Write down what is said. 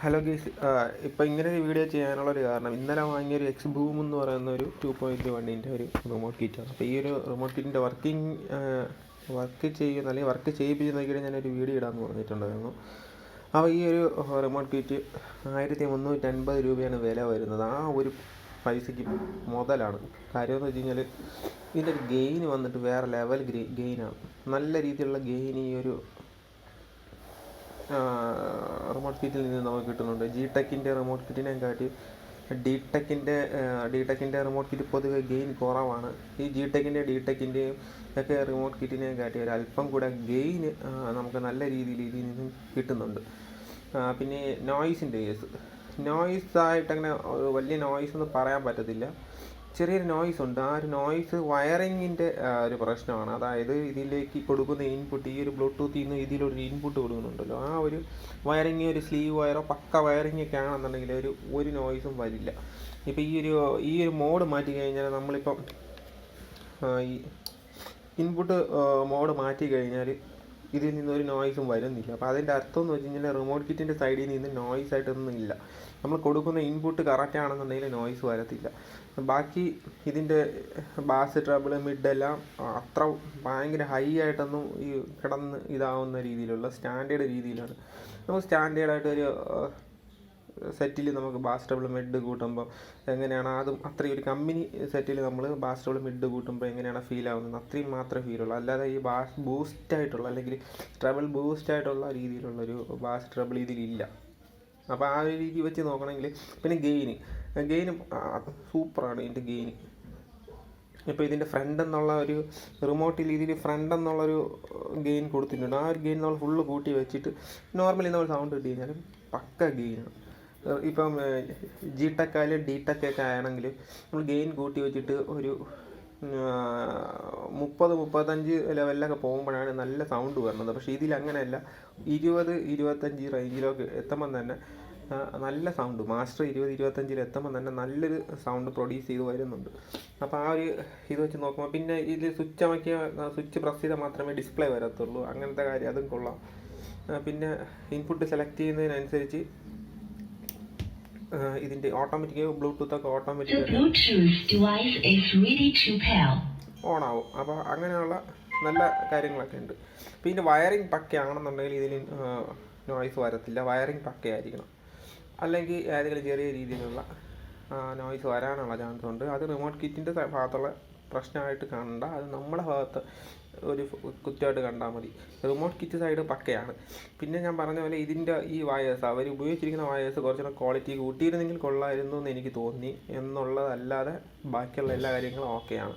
Hello guys, ഇപ്പോൾ ഇങ്ങനെ ഒരു വീഡിയോ ചെയ്യാനുള്ളൊരു കാരണം ഇന്നലെ വാങ്ങിയൊരു എക്സ് ബൂം എന്ന് പറയുന്ന ഒരു 2.1 ഒരു റിമോട്ട് കിറ്റാണ്. അപ്പോൾ ഈ ഒരു റിമോട്ട് കിറ്റിൻ്റെ വർക്ക് ചെയ്യുന്ന അല്ലെങ്കിൽ വർക്ക് ചെയ്യിപ്പിച്ച് ഞാനൊരു വീഡിയോ ഇടാമെന്ന് പറഞ്ഞിട്ടുണ്ടായിരുന്നു. അപ്പോൾ ഈ ഒരു റിമോട്ട് കിറ്റ് 1350 രൂപയാണ് വില വരുന്നത്. ആ ഒരു പൈസയ്ക്ക് മുതലാണ്. കാര്യമെന്ന് വെച്ച് കഴിഞ്ഞാൽ ഇതിൻ്റെ ഒരു ഗെയിൻ വന്നിട്ട് വേറെ ലെവൽ ഗെയിനാണ്. നല്ല രീതിയിലുള്ള ഗെയിൻ ഈ ഒരു റിമോട്ട് കിറ്റിൽ നിന്ന് നമുക്ക് കിട്ടുന്നുണ്ട്. ടെക്കിൻ്റെ റിമോട്ട് കിറ്റിനെ കാട്ടി ഡി ടെക്കിൻ്റെ റിമോട്ട് കിറ്റ് പൊതുവെ ഗെയിൻ കുറവാണ്. ഈ ടെക്കിൻ്റെയും ഒക്കെ റിമോട്ട് കിറ്റിനെ കാട്ടി ഒരു അല്പം കൂടെ ഗെയിൻ നമുക്ക് നല്ല രീതിയിൽ ഇതിൽ നിന്നും കിട്ടുന്നുണ്ട്. പിന്നെ നോയ്സായിട്ട് അങ്ങനെ വലിയ നോയ്സ് ഒന്നും പറയാൻ പറ്റത്തില്ല. ചെറിയൊരു നോയ്സ് ഉണ്ട്. ആ ഒരു നോയ്സ് വയറിങ്ങിൻ്റെ ഒരു പ്രശ്നമാണ്. അതായത് ഇതിലേക്ക് കൊടുക്കുന്ന ഇൻപുട്ട്, ഈ ഒരു ബ്ലൂടൂത്തിൽ നിന്ന് ഇതിലൊരു ഇൻപുട്ട് കൊടുക്കുന്നുണ്ടല്ലോ, ആ ഒരു വയറിങ് ഒരു സ്ലീവ് വയറോ പക്ക വയറിങ് ഒക്കെ ആണെന്നുണ്ടെങ്കിൽ ഒരു നോയ്സും വരില്ല. ഇപ്പോൾ ഈ ഒരു മോഡ് മാറ്റി കഴിഞ്ഞാൽ നമ്മളിപ്പം ഈ ഇൻപുട്ട് മോഡ് മാറ്റി കഴിഞ്ഞാൽ ഇതിൽ നിന്നൊരു നോയ്സും വരുന്നില്ല. അപ്പോൾ അതിൻ്റെ അർത്ഥം എന്ന് വെച്ച് കഴിഞ്ഞാൽ റിമോട്ട് കിറ്റിൻ്റെ സൈഡിൽ നിന്ന് നോയ്സ് ആയിട്ടൊന്നും ഇല്ല. നമ്മൾ കൊടുക്കുന്ന ഇൻപുട്ട് കറക്റ്റ് ആണെന്നുണ്ടെങ്കിൽ നോയ്സ് വരത്തില്ല. ബാക്കി ഇതിൻ്റെ ബാസ്, ട്രബിൾ, മിഡ് എല്ലാം അത്ര ഭയങ്കര ഹൈ ആയിട്ടൊന്നും ഈ കിടന്ന് ഇതാവുന്ന രീതിയിലുള്ള സ്റ്റാൻഡേർഡ് രീതിയിലാണ്. നമുക്ക് സ്റ്റാൻഡേർഡായിട്ടൊരു സെറ്റിൽ നമുക്ക് ബാസ്, ട്രബിൾ, മിഡ് കൂട്ടുമ്പോൾ എങ്ങനെയാണ് അതും അത്രയും ഒരു കമ്പനി സെറ്റിൽ നമ്മൾ ബാസ്, ട്രബിൾ, മിഡ് കൂട്ടുമ്പോൾ എങ്ങനെയാണ് ഫീൽ ആവുന്നത് അത്രയും മാത്രമേ ഫീലുള്ളൂ. അല്ലാതെ ഈ ബാസ് ബൂസ്റ്റായിട്ടുള്ള അല്ലെങ്കിൽ ട്രബിൾ ബൂസ്റ്റായിട്ടുള്ള രീതിയിലുള്ളൊരു ബാസ്, ട്രബിൾ ഇതിലില്ല. അപ്പോൾ ആ ഒരു രീതി വെച്ച് നോക്കണമെങ്കിൽ പിന്നെ ഗെയിന് സൂപ്പറാണ് ഇതിൻ്റെ ഗെയിന്. ഇപ്പോൾ ഇതിൻ്റെ ഫ്രണ്ട് എന്നുള്ള ഒരു റിമോട്ടിൽ ഇതിൽ ഫ്രണ്ട് എന്നുള്ളൊരു ഗെയിൻ കൊടുത്തിട്ടുണ്ട്. ആ ഒരു ഗെയിൻ നമ്മൾ ഫുള്ള് കൂട്ടി വെച്ചിട്ട് നോർമലി നമ്മൾ സൗണ്ട് കിട്ടി കഴിഞ്ഞാൽ പക്ക ഗെയിനാണ്. ഇപ്പം ടെക് ആയാലും ടെക് ഒക്കെ ആണെങ്കിൽ നമ്മൾ ഗെയിൻ കൂട്ടി വെച്ചിട്ട് ഒരു 30-35 ലെവലിലൊക്കെ പോകുമ്പോഴാണ് നല്ല സൗണ്ട് വരുന്നത്. പക്ഷേ ഇതിൽ അങ്ങനെയല്ല. 20-25 റേഞ്ചിലൊക്കെ എത്തുമ്പം തന്നെ നല്ല സൗണ്ട്, മാസ്റ്റർ 20-25 എത്തുമ്പോൾ തന്നെ നല്ലൊരു സൗണ്ട് പ്രൊഡ്യൂസ് ചെയ്ത് വരുന്നുണ്ട്. അപ്പോൾ ആ ഒരു ഇത് വെച്ച് നോക്കുമ്പോൾ പിന്നെ ഇതിൽ സ്വിച്ച് പ്രസ് ചെയ്താൽ മാത്രമേ ഡിസ്പ്ലേ വരത്തുള്ളൂ. അങ്ങനത്തെ കാര്യം അതും കൊള്ളാം. പിന്നെ ഇൻപുട്ട് സെലക്ട് ചെയ്യുന്നതിനനുസരിച്ച് ഇതിൻ്റെ ഓട്ടോമാറ്റിക് ബ്ലൂടൂത്ത് ഒക്കെ ഓട്ടോമാറ്റിക് ഓൺ ആവും. അപ്പോൾ അങ്ങനെയുള്ള നല്ല കാര്യങ്ങളൊക്കെ ഉണ്ട്. പിന്നെ വയറിങ് പക്കയാണെന്നുണ്ടെങ്കിൽ ഇതിൽ നോയ്സ് വരത്തില്ല. വയറിങ് പക്കയായിരിക്കണം, അല്ലെങ്കിൽ ഏതെങ്കിലും ചെറിയ രീതിയിലുള്ള നോയ്സ് വരാനുള്ള ചാൻസ് ഉണ്ട്. അത് റിമോട്ട് കിറ്റിൻ്റെ ഭാഗത്തുള്ള പ്രശ്നമായിട്ട് കണ്ട, അത് നമ്മുടെ ഭാഗത്ത് ഒരു കുറ്റമായിട്ട് കണ്ടാൽ മതി. റിമോട്ട് കിറ്റ് സൈഡ് പക്കയാണ്. പിന്നെ ഞാൻ പറഞ്ഞ പോലെ ഇതിൻ്റെ ഈ വയേഴ്സ്, അവർ ഉപയോഗിച്ചിരിക്കുന്ന വയേഴ്സ് കുറച്ചുകൂടെ ക്വാളിറ്റി കൂട്ടിയിരുന്നെങ്കിൽ കൊള്ളായിരുന്നു എന്ന് എനിക്ക് തോന്നി. എന്നുള്ളതല്ലാതെ ബാക്കിയുള്ള എല്ലാ കാര്യങ്ങളും ഓക്കെയാണ്.